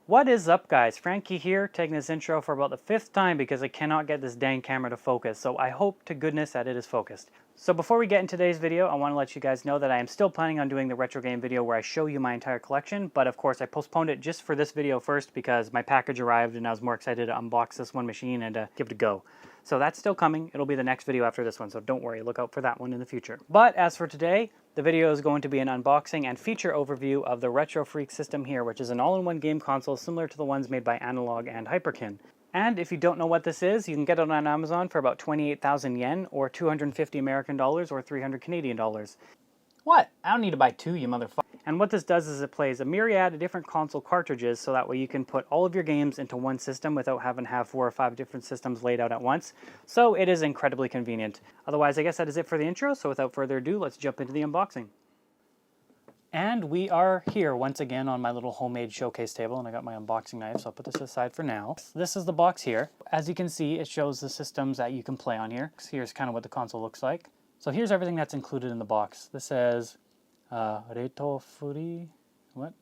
What is up, guys? Frankie here, taking this intro for about the 5th time because I cannot get this dang camera to focus, so I hope to goodness that it is focused. So before we get into today's video, I want to let you guys know that I am still planning on doing the retro game video where I show you my entire collection, but of course I postponed it just for this video first because my package arrived and I was more excited to unbox this one machine and give it a go. So that's still coming. It'll be the next video after this one, so don't worry, look out for that one in the future. But as for today, the video is going to be an unboxing and feature overview of the Retro Freak system here, which is an all-in-one game console similar to the ones made by Analog and Hyperkin. And if you don't know what this is, you can get it on Amazon for about 28,000 yen, or 250 American dollars, or 300 Canadian dollars. What? I don't need to buy two, you motherfucker. And what this does is it plays a myriad of different console cartridges, so that way you can put all of your games into one system without having to have 4 or 5 different systems laid out at once. So it is incredibly convenient. Otherwise, I guess that is it for the intro, so without further ado, let's jump into the unboxing. And we are here once again on my little homemade showcase table, and I got my unboxing knife, so I'll put this aside for now. This is the box here. As you can see, it shows the systems that you can play on here. Here's kind of what the console looks like. So here's everything that's included in the box. This says Reto Furi. What?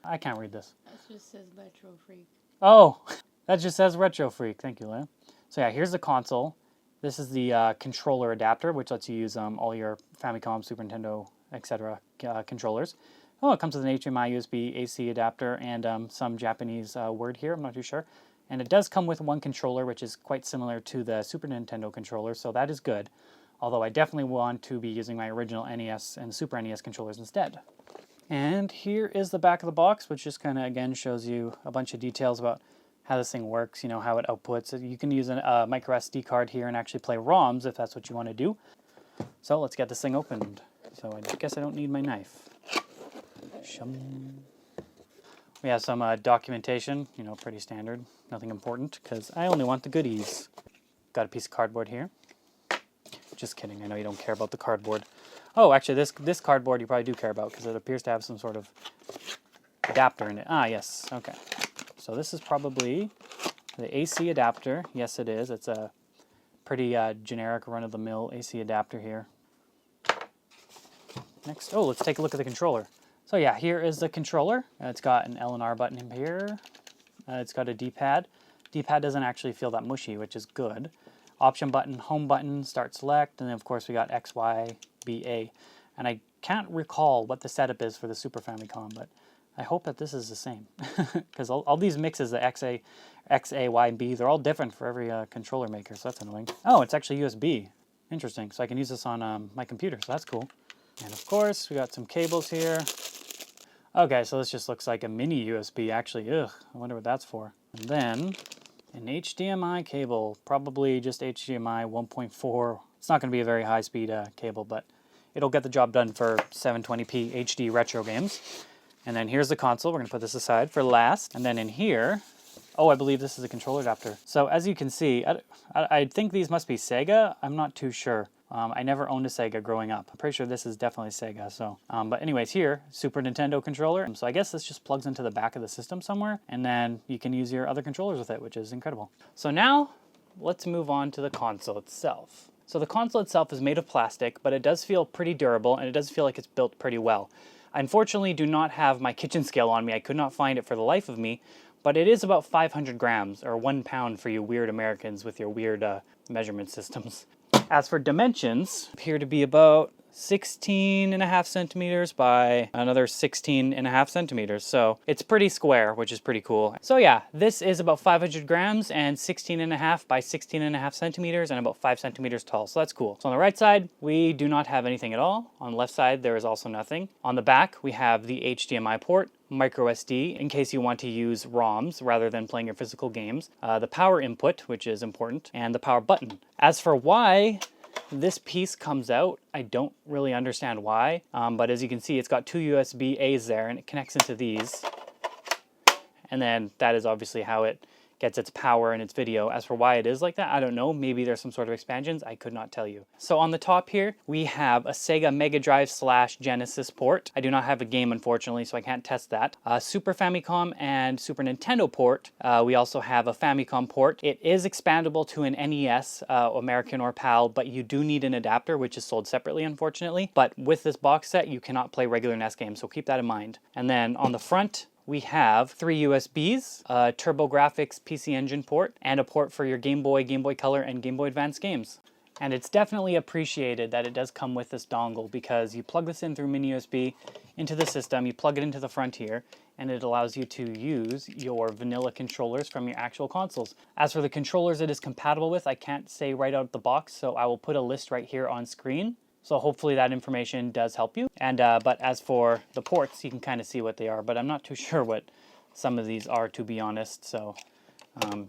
I can't read this. That just says Retro Freak. Oh, that just says Retro Freak. Thank you, Leah. So yeah, here's the console. This is the controller adapter, which lets you use all your Famicom, Super Nintendo, etc. Controllers. Oh, it comes with an HDMI, USB, AC adapter, and some Japanese word here. I'm not too sure. And it does come with one controller, which is quite similar to the Super Nintendo controller, so that is good. Although I definitely want to be using my original NES and Super NES controllers instead. And here is the back of the box, which just kind of, again, shows you a bunch of details about how this thing works, you know, how it outputs. You can use a micro SD card here and actually play ROMs if that's what you want to do. So let's get this thing opened. So I guess I don't need my knife. We have some documentation, you know, pretty standard, nothing important, because I only want the goodies. Got a piece of cardboard here. Just kidding, I know you don't care about the cardboard. Oh, actually, this cardboard you probably do care about, because it appears to have some sort of adapter in it. Ah, yes, okay. So this is probably the AC adapter. Yes, it is. It's a pretty generic run-of-the-mill AC adapter here. Next, oh, let's take a look at the controller. So yeah, here is the controller. It's got an L and R button in here. It's got a D-pad. D-pad doesn't actually feel that mushy, which is good. Option button, home button, start select, and then of course we got X, Y, B, A. And I can't recall what the setup is for the Super Famicom, but I hope that this is the same. Because all these mixes, the X, A, Y, and B, they're all different for every controller maker, so that's annoying. Oh, it's actually USB. Interesting, so I can use this on my computer, so that's cool. And of course, we got some cables here. Okay, so this just looks like a mini USB, actually. Ugh, I wonder what that's for. And then an HDMI cable, probably just HDMI 1.4. It's not going to be a very high-speed cable, but it'll get the job done for 720p HD retro games. And then here's the console. We're going to put this aside for last. And then in here, oh, I believe this is a controller adapter. So as you can see, I think these must be Sega. I'm not too sure. I never owned a Sega growing up. I'm pretty sure this is definitely Sega. So, but anyways, here, Super Nintendo controller. So I guess this just plugs into the back of the system somewhere, and then you can use your other controllers with it, which is incredible. So now, let's move on to the console itself. So the console itself is made of plastic, but it does feel pretty durable, and it does feel like it's built pretty well. I unfortunately do not have my kitchen scale on me. I could not find it for the life of me, but it is about 500 grams, or 1 pound for you weird Americans with your weird measurement systems. As for dimensions, appear to be about 16.5 centimeters by another 16.5 centimeters. So it's pretty square, which is pretty cool. So yeah, this is about 500 grams and 16.5 by 16.5 centimeters and about 5 centimeters tall. So that's cool. So on the right side, we do not have anything at all. On the left side, there is also nothing. On the back, we have the HDMI port, micro SD in case you want to use ROMs rather than playing your physical games, the power input, which is important, and the power button. As for why this piece comes out, I don't really understand why, but as you can see, it's got 2 USB-A's there, and it connects into these. And then that is obviously how it gets its power and its video. As for why it is like that, I don't know. Maybe there's some sort of expansions. I could not tell you. So on the top here, we have a Sega Mega Drive / Genesis port. I do not have a game, unfortunately, so I can't test that. Super Famicom and Super Nintendo port. We also have a Famicom port. It is expandable to an NES, American or PAL, but you do need an adapter, which is sold separately, unfortunately. But with this box set, you cannot play regular NES games, so keep that in mind. And then on the front, we have 3 USBs, a TurboGrafx PC Engine port, and a port for your Game Boy, Game Boy Color, and Game Boy Advance games. And it's definitely appreciated that it does come with this dongle, because you plug this in through mini USB into the system, you plug it into the front here, and it allows you to use your vanilla controllers from your actual consoles. As for the controllers it is compatible with, I can't say right out of the box, so I will put a list right here on screen. So hopefully that information does help you. And but as for the ports, you can kind of see what they are, but I'm not too sure what some of these are, to be honest. So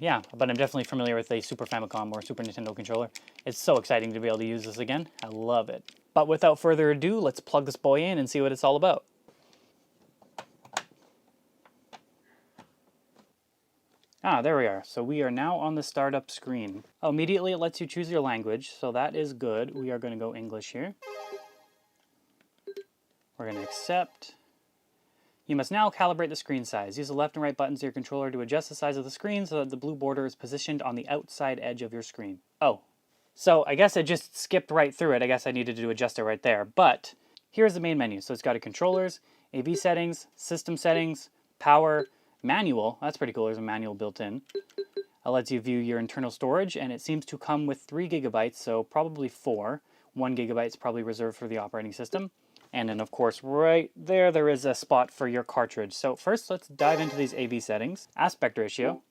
yeah, but I'm definitely familiar with a Super Famicom or Super Nintendo controller. It's so exciting to be able to use this again. I love it. But without further ado, let's plug this boy in and see what it's all about. Ah, there we are. So we are now on the startup screen. Oh, immediately it lets you choose your language, so that is good. We are going to go English here. We're going to accept. You must now calibrate the screen size. Use the left and right buttons of your controller to adjust the size of the screen so that the blue border is positioned on the outside edge of your screen. Oh, so I guess I just skipped right through it. I guess I needed to adjust it right there. But here's the main menu. So it's got a controllers, AV settings, system settings, power, manual. That's pretty cool. There's a manual built in. It lets you view your internal storage, and it seems to come with 3 gigabytes, so probably 4. 1 gigabyte is probably reserved for the operating system. And then, of course, right there, there is a spot for your cartridge. So first, let's dive into these AV settings. Aspect ratio,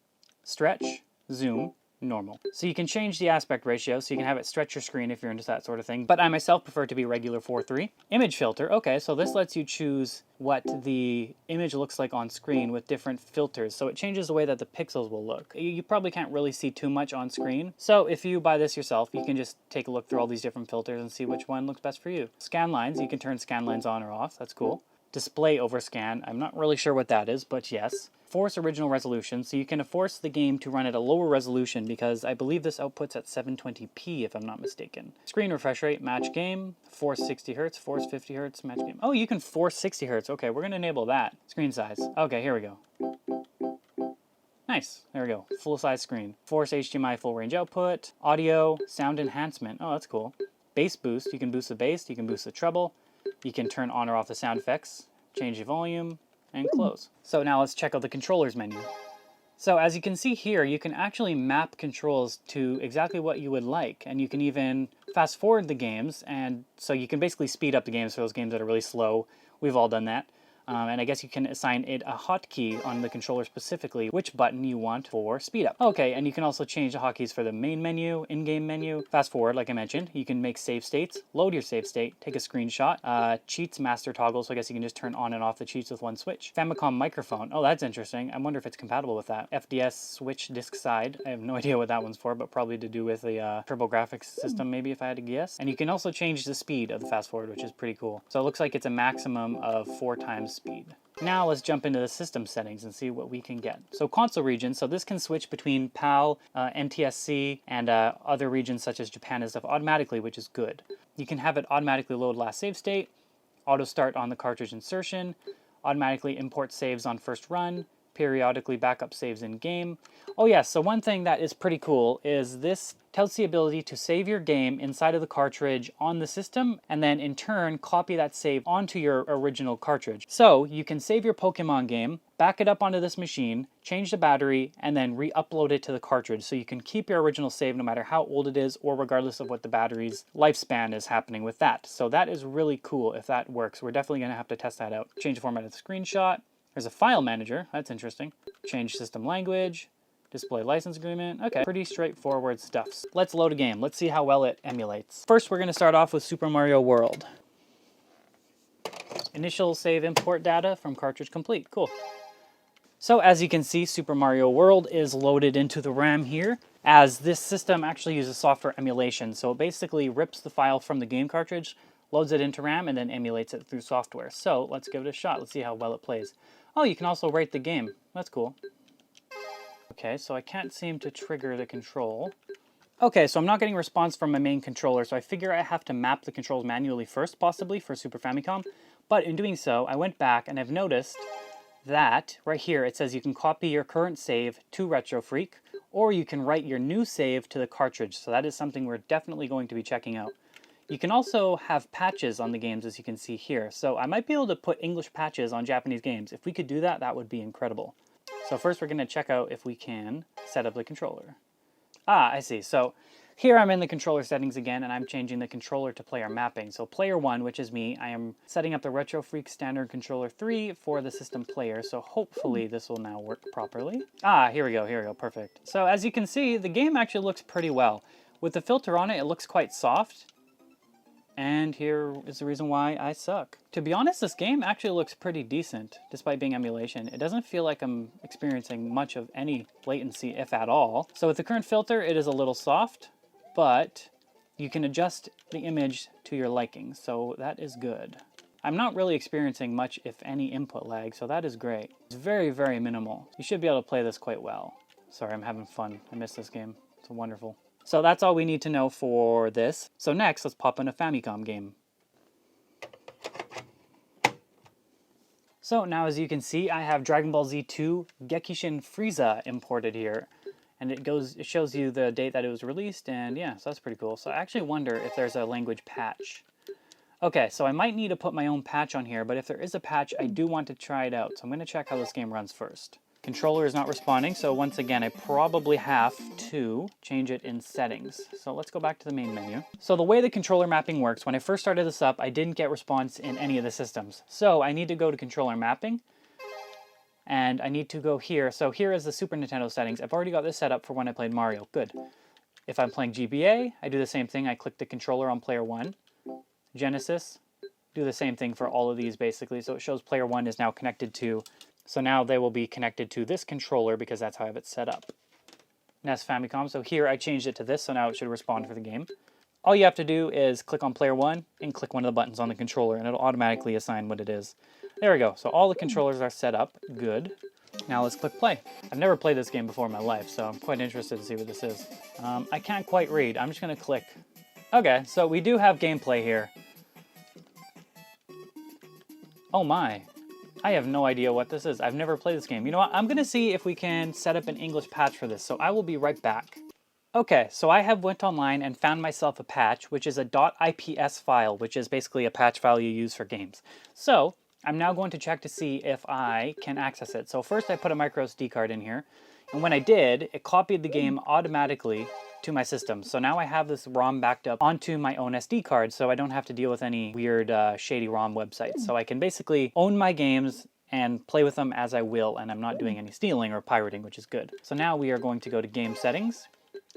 stretch, zoom, normal. So you can change the aspect ratio, so you can have it stretch your screen if you're into that sort of thing. But I myself prefer it to be regular 4:3. Image filter, okay, so this lets you choose what the image looks like on screen with different filters. So it changes the way that the pixels will look. You probably can't really see too much on screen. So if you buy this yourself, you can just take a look through all these different filters and see which one looks best for you. Scan lines, you can turn scan lines on or off. That's cool. Display over scan, I'm not really sure what that is, but yes. Force original resolution, so you can force the game to run at a lower resolution, because I believe this outputs at 720p if I'm not mistaken. Screen refresh rate, match game, force 60 Hz, force 50 Hz, match game. Oh, you can force 60 Hz. Okay, we're gonna enable that. Screen size. Okay, here we go. Nice, there we go. Full size screen. Force HDMI full range output. Audio, sound enhancement. Oh, that's cool. Bass boost, you can boost the bass, you can boost the treble. You can turn on or off the sound effects, change the volume, and close. So now let's check out the controllers menu. So as you can see here, you can actually map controls to exactly what you would like, and you can even fast forward the games, and so you can basically speed up the games for those games that are really slow. We've all done that. And I guess you can assign it a hotkey on the controller specifically, which button you want for speed up. Okay, and you can also change the hotkeys for the main menu, in-game menu, fast forward, like I mentioned. You can make save states, load your save state, take a screenshot, cheats master toggle, so I guess you can just turn on and off the cheats with one switch. Famicom microphone, oh, that's interesting. I wonder if it's compatible with that. FDS switch disk side, I have no idea what that one's for, but probably to do with the TurboGrafx system, maybe, if I had to guess. And you can also change the speed of the fast forward, which is pretty cool. So it looks like it's a maximum of 4 times speed. Now let's jump into the system settings and see what we can get. So console region, so this can switch between PAL, NTSC, and other regions such as Japan and stuff automatically, which is good. You can have it automatically load last save state, auto start on the cartridge insertion, automatically import saves on first run, periodically backup saves in game. Oh yes, so one thing that is pretty cool is this touts the ability to save your game inside of the cartridge on the system, and then in turn copy that save onto your original cartridge. So you can save your Pokemon game, back it up onto this machine, change the battery, and then re-upload it to the cartridge, so you can keep your original save no matter how old it is, or regardless of what the battery's lifespan is happening with that. So that is really cool if that works. We're definitely going to have to test that out. Change the format of the screenshot. There's a file manager, that's interesting. Change system language, display license agreement. Okay, pretty straightforward stuff. Let's load a game. Let's see how well it emulates. First, we're going to start off with Super Mario World. Initial save import data from cartridge complete. Cool. So as you can see, Super Mario World is loaded into the RAM here, as this system actually uses software emulation. So it basically rips the file from the game cartridge, loads it into RAM, and then emulates it through software. So let's give it a shot. Let's see how well it plays. Oh, you can also rate the game. That's cool. Okay, so I can't seem to trigger the control. Okay, so I'm not getting response from my main controller, so I figure I have to map the controls manually first, possibly, for Super Famicom. But in doing so, I went back and I've noticed that right here it says you can copy your current save to RetroFreak, or you can write your new save to the cartridge. So that is something we're definitely going to be checking out. You can also have patches on the games, as you can see here. So I might be able to put English patches on Japanese games. If we could do that, that would be incredible. So first we're going to check out if we can set up the controller. Ah, I see. So here I'm in the controller settings again, and I'm changing the controller to player mapping. So player 1, which is me, I am setting up the Retro Freak Standard Controller 3 for the system player. So hopefully this will now work properly. Ah, here we go, perfect. So as you can see, the game actually looks pretty well. With the filter on it, it looks quite soft. And here is the reason why I suck. To be honest, this game actually looks pretty decent, despite being emulation. It doesn't feel like I'm experiencing much of any latency, if at all. So with the current filter, it is a little soft, but you can adjust the image to your liking, so that is good. I'm not really experiencing much, if any, input lag, so that is great. It's very, very minimal. You should be able to play this quite well. Sorry, I'm having fun. I miss this game. It's wonderful. So that's all we need to know for this. So next, let's pop in a Famicom game. So now as you can see, I have Dragon Ball Z2 Gekishin Frieza imported here. And it shows you the date that it was released, and yeah, so that's pretty cool. So I actually wonder if there's a language patch. Okay, so I might need to put my own patch on here, but if there is a patch, I do want to try it out. So I'm going to check how this game runs first. Controller is not responding, so once again, I probably have to change it in settings. So let's go back to the main menu. So the way the controller mapping works, when I first started this up, I didn't get response in any of the systems. So I need to go to controller mapping, and I need to go here. So here is the Super Nintendo settings. I've already got this set up for when I played Mario. Good. If I'm playing GBA, I do the same thing. I click the controller on player 1. Genesis, do the same thing for all of these basically. So it shows player 1 is now connected to. So now they will be connected to this controller because that's how I have it set up. NES Famicom, so here I changed it to this, so now it should respond for the game. All you have to do is click on player 1 and click one of the buttons on the controller and it'll automatically assign what it is. There we go, so all the controllers are set up, good. Now let's click play. I've never played this game before in my life, so I'm quite interested to see what this is. I can't quite read, I'm just gonna click. Okay, so we do have gameplay here. Oh my. I have no idea what this is. I've never played this game. You know what? I'm going to see if we can set up an English patch for this, so I will be right back. Okay, so I have went online and found myself a patch, which is a .ips file, which is basically a patch file you use for games. So I'm now going to check to see if I can access it. So first I put a micro SD card in here, and when I did, it copied the game automatically to my system. So now I have this ROM backed up onto my own SD card, so I don't have to deal with any weird shady ROM websites. So I can basically own my games and play with them as I will, and I'm not doing any stealing or pirating, which is good. So now we are going to go to Game Settings,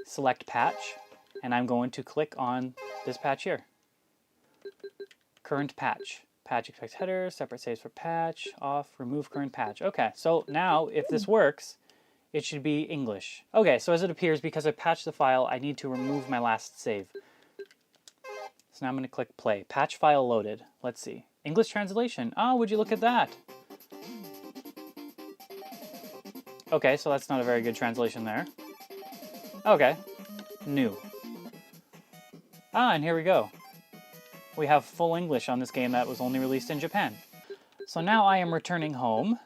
select Patch, and I'm going to click on this patch here. Current patch. Patch expects header, separate saves for patch, off, remove current patch. Okay, so now if this works, it should be English. Okay, so as it appears, because I patched the file, I need to remove my last save. So now I'm going to click play. Patch file loaded. Let's see. English translation. Oh, would you look at that? Okay, so that's not a very good translation there. Okay. New. Ah, and here we go. We have full English on this game that was only released in Japan. So now I am returning home.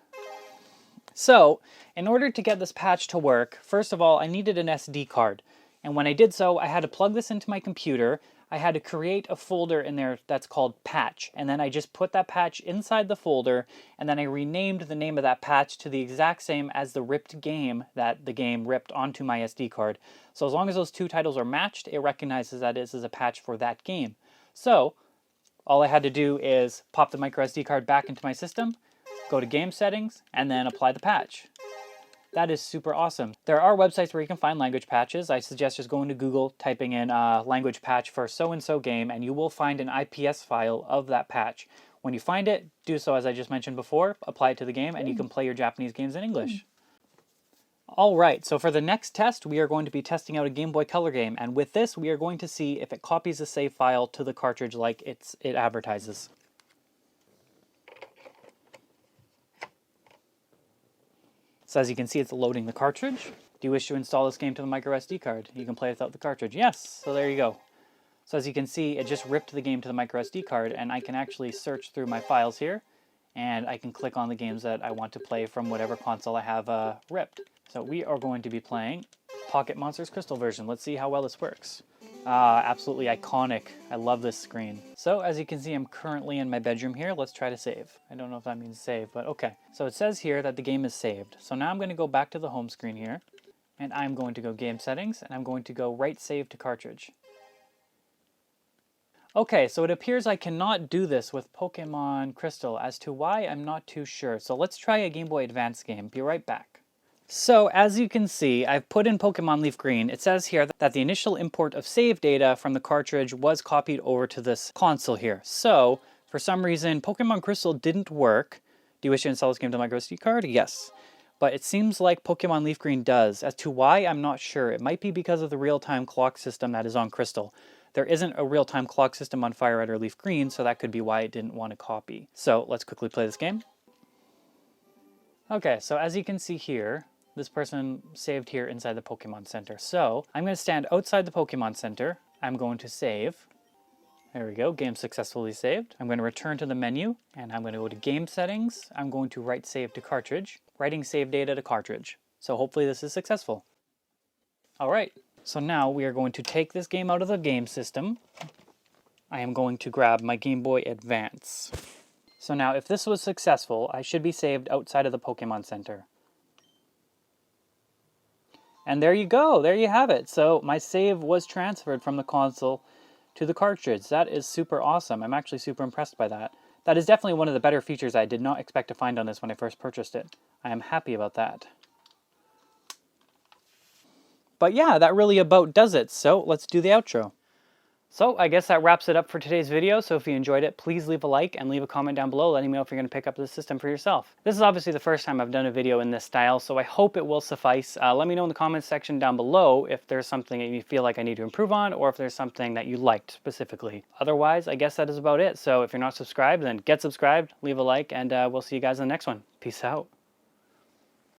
So, in order to get this patch to work, first of all, I needed an SD card. And when I did so, I had to plug this into my computer. I had to create a folder in there that's called patch. And then I just put that patch inside the folder, and then I renamed the name of that patch to the exact same as the ripped game that the game ripped onto my SD card. So as long as those two titles are matched, it recognizes that this is a patch for that game. So, all I had to do is pop the micro SD card back into my system, go to game settings, and then apply the patch. That is super awesome. There are websites where you can find language patches. I suggest just going to Google, typing in language patch for so-and-so game, and you will find an IPS file of that patch. When you find it, do so as I just mentioned before, apply it to the game, and you can play your Japanese games in English. Alright, so for the next test, we are going to be testing out a Game Boy Color game, and with this, we are going to see if it copies the save file to the cartridge like it advertises. So as you can see, it's loading the cartridge. Do you wish to install this game to the micro SD card? You can play without the cartridge. Yes, so there you go. So as you can see, it just ripped the game to the micro SD card, and I can actually search through my files here, and I can click on the games that I want to play from whatever console I have ripped. So we are going to be playing Pocket Monsters Crystal version. Let's see how well this works. Absolutely iconic. I love this screen. So as you can see, I'm currently in my bedroom here. Let's try to save. I don't know if that means save, but okay. So it says here that the game is saved. So now I'm going to go back to the home screen here, and I'm going to go game settings, and I'm going to go write save to cartridge. Okay, so it appears I cannot do this with Pokemon Crystal. As to why, I'm not too sure. So let's try a Game Boy Advance game. Be right back. So as you can see, I've put in Pokemon Leaf Green. It says here that the initial import of save data from the cartridge was copied over to this console here. So for some reason, Pokemon Crystal didn't work. Do you wish to install this game to my SD card? Yes. But it seems like Pokemon Leaf Green does. As to why, I'm not sure. It might be because of the real-time clock system that is on Crystal. There isn't a real-time clock system on Fire Red or Leaf Green, so that could be why it didn't want to copy. So let's quickly play this game. Okay, so as you can see here, this person saved here inside the Pokemon Center. So I'm going to stand outside the Pokemon Center. I'm going to save. There we go, game successfully saved. I'm going to return to the menu, and I'm going to go to game settings. I'm going to write save to cartridge, writing save data to cartridge. So hopefully this is successful. All right, so now we are going to take this game out of the game system. I am going to grab my Game Boy Advance. So now if this was successful, I should be saved outside of the Pokemon Center. And there you go, there you have it. So my save was transferred from the console to the cartridge. That is super awesome. I'm actually super impressed by that. That is definitely one of the better features I did not expect to find on this when I first purchased it. I am happy about that. But yeah, that really about does it. So let's do the outro. So I guess that wraps it up for today's video. So if you enjoyed it, please leave a like and leave a comment down below letting me know if you're going to pick up this system for yourself. This is obviously the first time I've done a video in this style, so I hope it will suffice. Let me know in the comments section down below if there's something that you feel like I need to improve on, or if there's something that you liked specifically. Otherwise, I guess that is about it. So if you're not subscribed, then get subscribed, leave a like, and we'll see you guys in the next one. Peace out.